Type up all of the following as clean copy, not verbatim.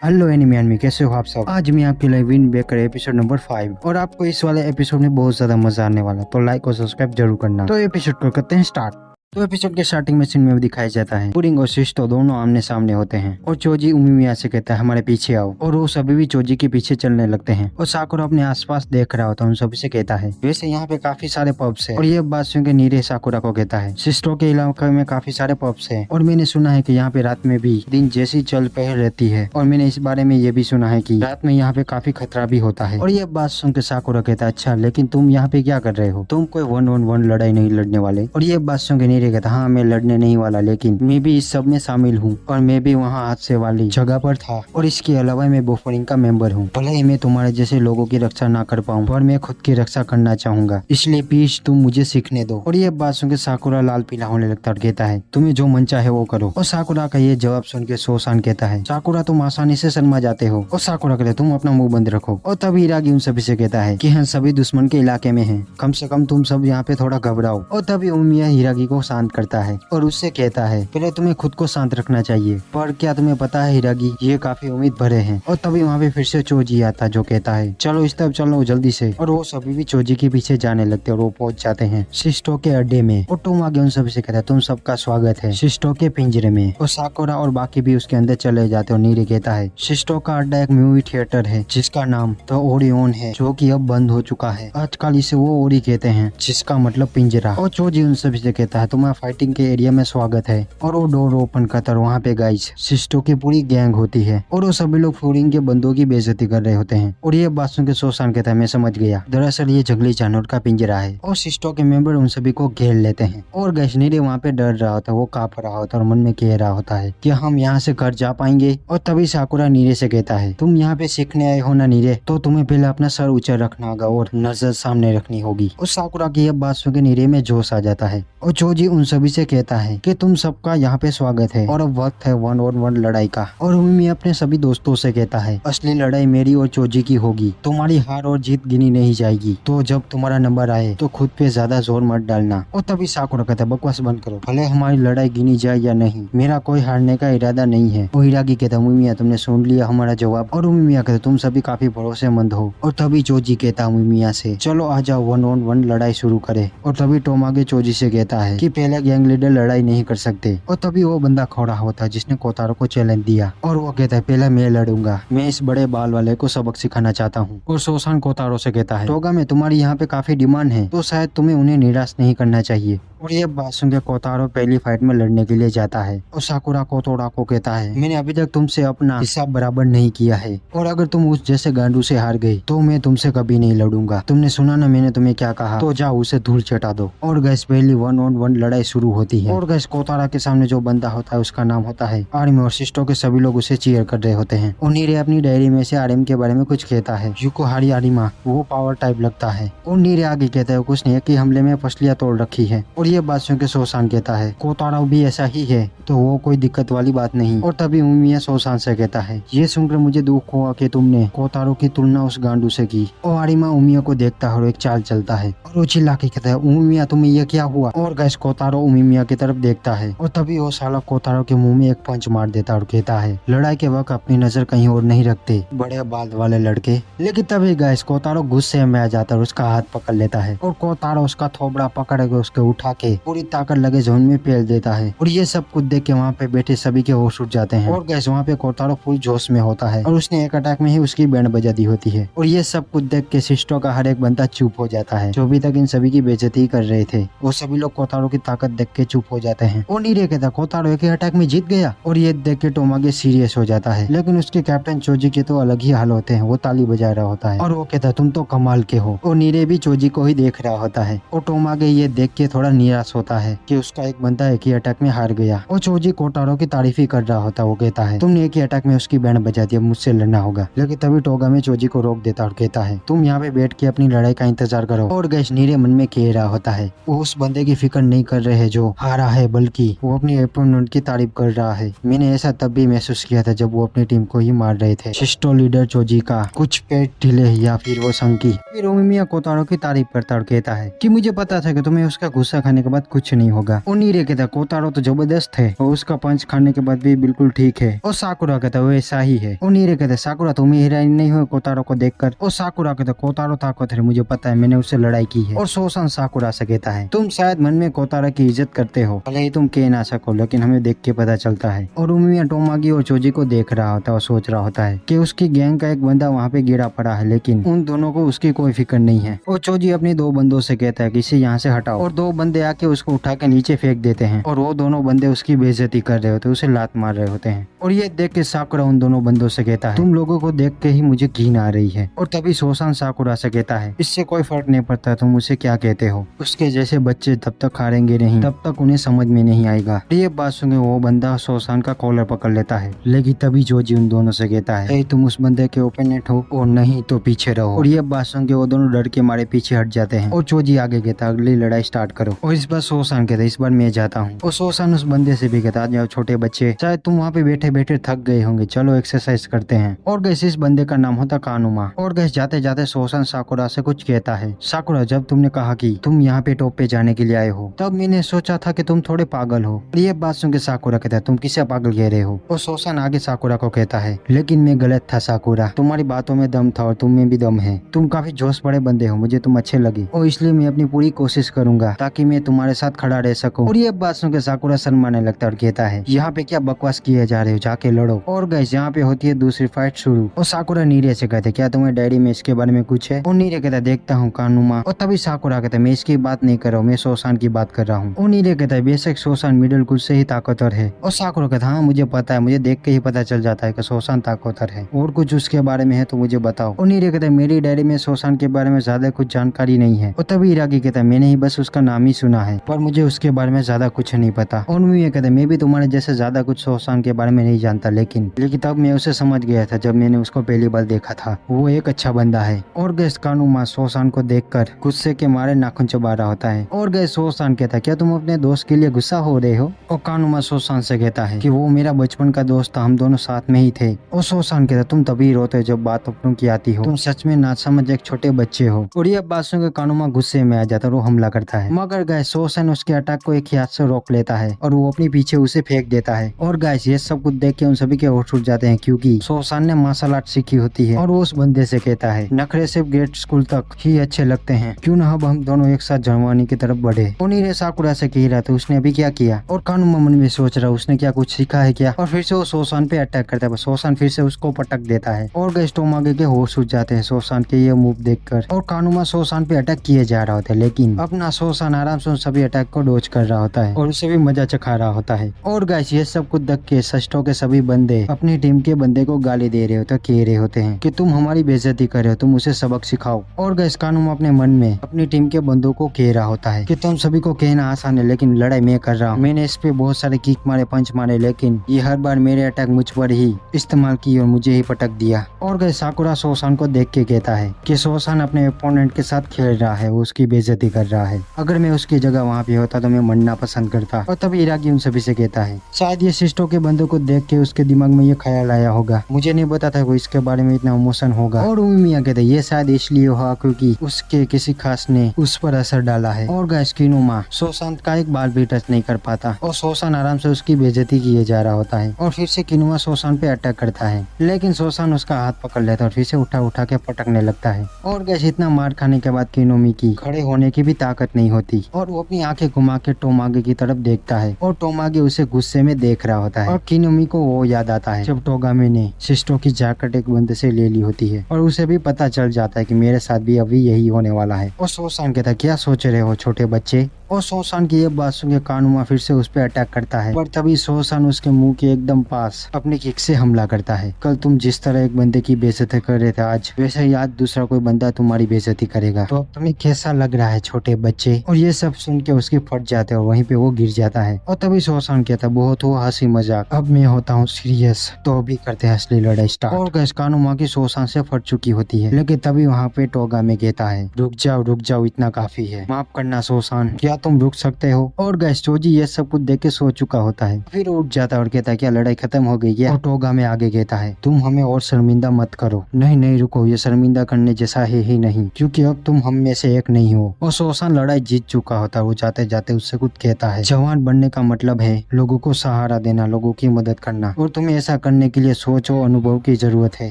Hello enemy में कैसे हो आप सब। आज मैं आपके लिए विन बेकर एपिसोड नंबर 5 और आपको इस वाले एपिसोड में बहुत ज्यादा मजा आने वाला, तो लाइक और सब्सक्राइब जरूर करना। तो एपिसोड को करते हैं स्टार्ट। तो एपिसोड के स्टार्टिंग में सीन में दिखाया जाता है पुडिंग और शिष्टो दोनों आमने सामने होते हैं और चोजी उमिमिया से कहता है हमारे पीछे आओ, और वो सभी भी चोजी के पीछे चलने लगते हैं और साकुरा अपने आसपास देख रहा होता है, उन सभी से कहता है वैसे यहाँ पे काफी सारे पब्स है, और ये बात सुन के नीरे साकुरा को कहता है शिष्टो के इलाके में काफी सारे पब्स है और मैंने सुना है कि यहाँ पे रात में भी दिन जैसी चल पहल रहती है, और मैंने इस बारे में ये भी सुना है कि रात में यहाँ पे काफी खतरा भी होता है। और ये बात सुन के साकुरा कहता है अच्छा लेकिन तुम यहाँ पे क्या कर रहे हो, तुम कोई 1-on-1 लड़ाई नहीं लड़ने वाले। और ये बात सुन के नीरे कहता हाँ मैं लड़ने नहीं वाला, लेकिन मैं भी इस सब में शामिल हूँ और मैं भी वहाँ हादसे वाली जगह पर था, और इसके अलावा मैं बोफरिंग का मेंबर हूँ। भले ही मैं तुम्हारे जैसे लोगों की रक्षा ना कर पाऊँ पर मैं खुद की रक्षा करना चाहूंगा, इसलिए प्लीज तुम मुझे सीखने दो। और ये बात सुन के साकुरा लाल पीला होने लगता और कहता है तुम्हें जो मन चाहे वो करो। और साकुरा का ये जवाब सुन के सोसान कहता है साकुरा तुम आसानी से शर्मा जाते हो। और साकुरा कहते तुम अपना मुंह बंद रखो। और तभी हिरागी उन सभी से कहता है कि हम सभी दुश्मन के इलाके में हैं, कम से कम तुम सब यहाँ पे थोड़ा घबराओ। और तभी उमिया हिरागी को शांत करता है और उससे कहता है पहले तुम्हें खुद को शांत रखना चाहिए, पर क्या तुम्हें पता है हिरागी ये काफी उम्मीद भरे हैं। और तभी वहाँ पे फिर से चोजी आता जो कहता है चलो इस तरफ चलो जल्दी से। और वो सभी भी चोजी के पीछे जाने लगते और वो पहुंच जाते हैं शिष्टो के अड्डे में। और टोमागे उन सभी से कहता है तुम सबका स्वागत है शिष्टो के पिंजरे में। और साकुरा और बाकी भी उसके अंदर चले जाते और नीरे कहता है शिष्टो का अड्डा एक मूवी थिएटर है जिसका नाम द ओरियन है, जो कि अब बंद हो चुका है। आजकल इसे वो ओरी कहते हैं जिसका मतलब पिंजरा। और चोजी उन सभी से कहता है तुम्हारा फाइटिंग के एरिया में स्वागत है। और वो डोर ओपन करता है, वहाँ पे गाइस शिष्टो की पूरी गैंग होती है और वो सभी लोग फ्लोरिंग के बंदों की बेइज्जती कर रहे होते हैं। और ये बात सुन के सोसान कहता है मैं समझ गया, दरअसल ये जंगली जानवर का पिंजरा है। और शिष्टो के मेंबर उन सभी को घेर लेते हैं और गैस नीरे वहाँ पे डर रहा होता है, वो कांप रहा होता है और मन में कह रहा होता है कि हम यहाँ से घर जा पाएंगे। और तभी साकुरा नीरे से कहता है तुम यहाँ पे सीखने आए हो ना नीरे, तो तुम्हें पहले अपना सर ऊंचा रखना होगा और नजर सामने रखनी होगी। और साकुरा की यह बात सुन के नीरे में जोश आ जाता है और चोजी उन सभी से कहता है कि तुम सबका यहाँ पे स्वागत है और अब वक्त है 1-on-1 लड़ाई का। और उमिमी अपने सभी दोस्तों से कहता है असली लड़ाई मेरी और चोजी की होगी, तुम्हारी हार और जीत गिनी नहीं जाएगी, तो जब तुम्हारा नंबर आए तो खुद पे ज्यादा जोर मत डालना। और तभी साकुरा कहता है बकवास बंद करो, भले हमारी लड़ाई गिनी जाए या नहीं, मेरा कोई हारने का इरादा नहीं है। और हिरागी कहता उमिमिया तुमने सुन लिया हमारा जवाब। और उमिमिया कहता तुम सभी काफी भरोसेमंद हो। और तभी चोजी कहता उमिमिया से चलो आ जाओ 1-on-1 लड़ाई शुरू करे। और तभी टोमागे चोजी से कहता है कि पहले गैंग लीडर लड़ाई नहीं कर सकते। और तभी वो बंदा खड़ा होता है जिसने कोतारो को चैलेंज दिया और वो कहता है पहले मैं लड़ूंगा, मैं इस बड़े बाल वाले को सबक सिखाना चाहता हूँ। और सोसान कोतारो से कहता है टोगा में तुम्हारी यहाँ पे काफी डिमांड है, तो शायद तुम्हें उन्हें निराश नहीं करना चाहिए। और ये बात सुन के कोतारो पहली फाइट में लड़ने के लिए जाता है। और साकुरा कोतोड़ा को कहता है मैंने अभी तक तुमसे अपना हिसाब बराबर नहीं किया है, और अगर तुम उस जैसे गांडू से हार गई तो मैं तुमसे कभी नहीं लड़ूंगा। तुमने सुना ना मैंने तुम्हें क्या कहा, तो जाओ उसे धूल चटा दो। और गैस पहली 1-on-1 लड़ाई शुरू होती है। और गैस कोतारा के सामने जो बंदा होता है उसका नाम होता है आर्मी, और शिष्टो के सभी लोग उसे चीयर कर रहे होते हैं। और नीरे अपनी डायरी में से आर्मी के बारे में कुछ कहता है युकोहारी आरिमा, वो पावर टाइप लगता है। और नीरे आगे कहता है कुछ नहीं कि हमले में फसलियां तोड़ रखी है। और ये बात सुन के सोसान कहता है कोतारो भी ऐसा ही है, तो वो कोई दिक्कत वाली बात नहीं। और तभी उमिया सोसान से कहता है ये सुनकर मुझे दुख हुआ कि तुमने कोतारो की तुलना उस गांडू से की। और आरिमा उमिया को देखता है और एक चाल चलता है और वो चिल्ला के कहता है उमिया तुम्हें ये क्या हुआ। और गैस कोतारो उमिया की तरफ देखता है और तभी वो साला कोतारो के मुंह में एक पंच मार देता और कहता है लड़ाई के वक्त अपनी नजर कहीं और नहीं रखते बड़े बाल वाले लड़के। लेकिन तभी गैस कोतारो गुस्से में आ जाता है और उसका हाथ पकड़ लेता है और कोतारो उसका थोबड़ा पकड़ के उसके उठा के पूरी ताकत लगे जोन में फेल देता है। और ये सब कुछ देख के वहाँ पे बैठे सभी के होश उठ जाते हैं। और गैस वहाँ पे कोतारो फुल जोश में होता है और उसने एक अटैक में ही उसकी बैंड बजा दी होती है। और ये सब कुछ देख के शिष्टो का हर एक बंदा चुप हो जाता है, जो अभी तक इन सभी की बेइज्जती कर रहे थे। वो सभी लोग कोतारो की ताकत देख के चुप हो जाते हैं। और नीरे कहता कोतारो एक अटैक में जीत गया। और ये देख के टोमागे सीरियस हो जाता है, लेकिन उसके कैप्टन चोजी के तो अलग ही हाल होते हैं, वो ताली बजा रहा होता है और वो कहता तुम तो कमाल के हो। और नीरे भी चोजी को ही देख रहा होता है। और टोमागे ये देख के थोड़ा निराश होता है कि उसका एक बंदा एक ही अटैक में हार गया। और चोजी कोतारो की तारीफ ही कर रहा होता है। वो कहता है तुमने एक ही अटैक में उसकी बैंड बजा दी, मुझसे लड़ना होगा। लेकिन तभी टोगा में चोजी को रोक देता और कहता है तुम यहाँ पे बैठ के अपनी लड़ाई का इंतजार करो। और गैस नीरे मन में कह रहा होता है वो उस बंदे की फिक्र नहीं कर रहे जो हारा है, बल्कि वो अपनी अपोनेंट की तारीफ कर रहा है। मैंने ऐसा तब भी महसूस किया था जब वो अपनी टीम को ही मार रहे थे। शिस्टो लीडर चोजी का कुछ पेट ढीले या फिर वो संकी फिर ओमिया कोतारो की तारीफ करता और कहता है कि मुझे पता था कि तुम्हें उसका गुस्सा खाने के बाद कुछ नहीं होगा। ओनीरे कहता कोतारो तो जबरदस्त है और उसका पंच खाने के बाद भी बिल्कुल ठीक है। और साकुरा कहता वो ऐसा ही है। ओनीरे कहता साकुरा तुम्हें हीरोइन नहीं हो कोतारो को देखकर। और साकुरा कहता कोतारो ताकत है, मुझे पता है, मैंने उससे लड़ाई की है। और सोसान साकुरा से कहता है तुम शायद मन में कोतारो की इज्जत करते हो, भले ही तुम कह ना सको, लेकिन हमें देख के पता चलता है। और ओमिया टोमागी और चोजी को देख रहा होता है और सोच रहा होता है कि उसकी गैंग का एक बंदा वहाँ पे गिरा पड़ा है, लेकिन उन दोनों को उसकी कोई फिक्र नहीं है। और चोजी अपने दो बंदों से कहता है कि इसे यहाँ से हटाओ। और दो बंदे आके उसको उठा के नीचे फेंक देते हैं और वो दोनों बंदे उसकी बेइज्जती कर रहे होते हैं, उसे लात मार रहे होते हैं। और ये देख के साकुरा उन दोनों बंदों से कहता है तुम लोगों को देख के ही मुझे घिन आ रही है। और तभी सोसान साकुरा से कहता है इससे कोई फर्क नहीं पड़ता तुम उसे क्या कहते हो, उसके जैसे बच्चे तब तक हारेंगे नहीं, तब तक उन्हें समझ में नहीं आएगा। ये बात सुन वो बंदा सोसान का कॉलर पकड़ लेता है, लेकिन तभी जोजी उन दोनों से कहता है तुम उस बंदे के ओपोनेंट हो और नहीं तो पीछे रहो। और ये बात सुन के वो दोनों डर के मारे पीछे हट जाते हैं। और जोजी आगे कहता अगली लड़ाई स्टार्ट करो। और इस बार सोसान कहता इस बार मैं जाता हूँ। और सोसान उस बंदे से भी कहता जाओ छोटे बच्चे, शायद तुम वहाँ पे बैठे बैठे थक गए होंगे, चलो एक्सरसाइज करते हैं। और गैस इस बंदे का नाम होता कानुमा। और गैस जाते जाते सोसान साकुरा से कुछ कहता है साकुरा जब तुमने कहा कि तुम यहाँ पे टॉप पे जाने के लिए आए हो तब मैंने सोचा था कि तुम थोड़े पागल हो। ये बात सुन के साकुरा कहता है तुम किसे पागल कह रहे हो। और सोसान आगे साकुरा को कहता है लेकिन मैं गलत था साकुरा, तुम्हारी बातों में दम था और तुम में भी दम है, तुम काफी जोश बड़े बंदे हो, मुझे तुम अच्छे लगे और इसलिए मैं अपनी पूरी कोशिश करूंगा ताकि मैं तुम्हारे साथ खड़ा रह सकूं। और ये बात सुन के साकुरा शर्माने लगता है और कहता है यहाँ पे क्या बकवास किए जा रहे हो, जाके लड़ो। और गैस यहाँ पे होती है दूसरी फाइट शुरू। और साकुरा नीरे से कहते क्या तुम्हें डायरी में इसके बारे में कुछ है। और नीरे कहता देखता हूँ कानुमा। और तभी साकुरा कहता मैं इसकी बात नहीं कर रहा हूँ, मैं सोसान की बात कर रहा हूँ। और नीरे कहता है बेशक सोसान मिडिल कुछ से ही ताकतवर है। और साकुरा कहता हाँ मुझे पता है, मुझे देख के ही पता चल जाता है कि सोसान ताकतवर है, और कुछ उसके बारे में है तो मुझे बताओ। और नीरे कहता है मेरी डायरी में सोसान के बारे में ज्यादा कुछ जानकारी नहीं है। और तभी इराकी कहता है मैंने ही बस उसका नाम ही सुना है पर मुझे उसके बारे में ज्यादा कुछ नहीं पता। और मैं कहता है मैं भी तुम्हारे जैसे ज्यादा कुछ सोसान के बारे में नहीं जानता, लेकिन तब मैं उसे समझ गया था जब मैंने उसको पहली बार देखा था, वो एक अच्छा बंदा है। और गैस कानुमा सोसान को देखकर गुस्से के मारे नाखून चबा रहा होता है। और गैस सोसान कहता है क्या तुम अपने दोस्त के लिए गुस्सा हो रहे हो। और कानुमा सोसान से कहता है कि वो मेरा बचपन का दोस्त था, हम दोनों साथ में ही थे। और सोसान कहता तुम तभी रोते हो जब बात अपनों की आती हो, तुम सच में ना समझ एक छोटे बच्चे हो। और ये बात सुनकर कानुमा गुस्से में आ जाता है और वो हमला करता है, मगर गैस सोसान उसके अटैक को एक ही हाथ से रोक लेता है और वो अपने पीछे उसे फेंक देता है। और गैस ये सब कुछ देख के उन सभी के होश उड़ जाते हैं क्योंकि सोसान ने मार्शल आर्ट सीखी होती है। और वो उस बंदे से कहता है नखरे सिर्फ ग्रेड स्कूल तक ही अच्छे लगते हैं, क्यों ना अब हम दोनों एक साथ जवानी की तरफ बढ़े। ओनीरे साकुरा से कह रहा था उसने अभी क्या किया। और कानुमा मन में सोच रहा उसने क्या कुछ सीखा है क्या। और फिर से वो सोसान पे अटैक करता है, सोसान फिर से उसको पटक देता है। और गैस टोमागे के होश उड़ जाते हैं सोसान के ये मूव देखकर। और कानुमा सोसान पे अटैक किए जा रहा होता है, लेकिन अपना सोसान आराम से उन सभी अटैक को डॉज कर रहा होता है और उसे भी मजा चखा रहा होता है। और गैस ये सब कुछ देख के सस्टो के सभी बंदे अपनी टीम के बंदे को गाली दे रहे होते, कह रहे होते हैं कि तुम हमारी बेइज्जती कर रहे हो, तुम उसे सबक सिखाओ। और गैस कानुमा अपने मन में अपनी टीम के बंदों को कह रहा होता है कि तुम सभी को कहना आसान है, लेकिन लड़ाई मैं कर रहा हूँ, मैंने इस पे बहुत सारे किक मारे, पंच मारे, लेकिन ये हर बार मेरे अटैक मुझ पर ही इस्तेमाल की और मुझे ही पटक दिया। और गैस साकुरा सोसान को देख के कहता है कि सोसान अपने ओपोनेंट के साथ खेल रहा है, वो उसकी बेइज्जती कर रहा है, अगर मैं उसकी जगह वहाँ पे होता तो मैं मरना पसंद करता। और तभी इराकी उन सभी से कहता है शायद ये सिस्टो के बंदों को देख के उसके दिमाग में ये ख्याल आया होगा, मुझे नहीं पता था वो इसके बारे में इतना इमोशन होगा। और उमिया कहते ये शायद इसलिए हुआ क्योंकि उसके किसी खास ने उस पर असर डाला है। और गैस किनुमा सोसान का एक बाल भी टच नहीं कर पाता और सोसान आराम से उसकी बेइज्जती किए जा रहा होता है। और फिर से किनुमा सोसान पे अटैक करता है, लेकिन सोसान उसका हाथ पकड़ लेता है और फिर से उठा उठा के पटकने लगता है। और गैस इतना मार खाने के बाद किनोमी की खड़े होने की भी ताकत नहीं होती और वो अपनी आंखें घुमा के टोमागे की तरफ देखता है और टोमागे उसे गुस्से में देख रहा होता है। और किनोमी को वो याद आता है जब टोगामे ने सिस्टो की जैकेट एक बंदे से ले ली होती है और उसे भी पता चल जाता है कि मेरे साथ भी अभी यही होने वाला है। और सोसान कहता है क्या सोच रहे हो छोटे बच्चे। और सोसान की ये बात सुन के कानुमा फिर से उस पर अटैक करता है, पर तभी सोसान उसके मुंह के एकदम पास अपनी किक से हमला करता है। कल तुम जिस तरह एक बंदे की बेइज्जती कर रहे थे, आज वैसे ही आज दूसरा कोई बंदा तुम्हारी बेइज्जती करेगा, तो अब तुम्हें कैसा लग रहा है छोटे बच्चे। और ये सब सुन के उसके फट जाते हैं और वहीं पे वो गिर जाता है। और तभी सोसान कहता है बहुत हुआ हंसी मजाक, अब मैं होता हूँ सीरियस, तो अभी करते हैं असली लड़ाई स्टार्ट। और गैस कानुमा की सोसान से फट चुकी होती है, लेकिन तभी वहाँ पे टोगामे कहता है रुक जाओ इतना काफी है, माफ करना सोसान, क्या तुम रुक सकते हो। और गैस चोजी ये सब कुछ देख के सो चुका होता है, फिर उठ जाता है और कहता है क्या लड़ाई खत्म हो गई है। और टोगा में आगे कहता है तुम हमें और शर्मिंदा मत करो। नहीं नहीं रुको, ये शर्मिंदा करने जैसा है ही नहीं, क्योंकि अब तुम हम में से एक नहीं हो। और सोसान लड़ाई जीत चुका होता है। वो जाते जाते उससे कुछ कहता है जवान बनने का मतलब है लोगों को सहारा देना, लोगों की मदद करना, और तुम्हें ऐसा करने के लिए सोच और अनुभव की जरूरत है।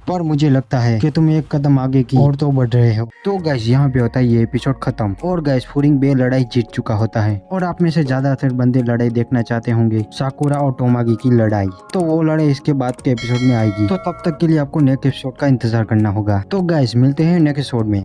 पर मुझे लगता है कि तुम एक कदम आगे की और तो बढ़ रहे हो। तो गैस यहाँ पे होता है ये एपिसोड खत्म। और गैस फूरिंग बे लड़ाई जीत चुका होता है। और आप में से ज्यादातर बंदे लड़ाई देखना चाहते होंगे साकुरा और टोमागी की लड़ाई, तो वो लड़ाई इसके बाद के एपिसोड में आएगी। तो तब तक के लिए आपको नेक्स्ट एपिसोड का इंतजार करना होगा। तो गैस मिलते हैं नेक्स्ट एपिसोड में।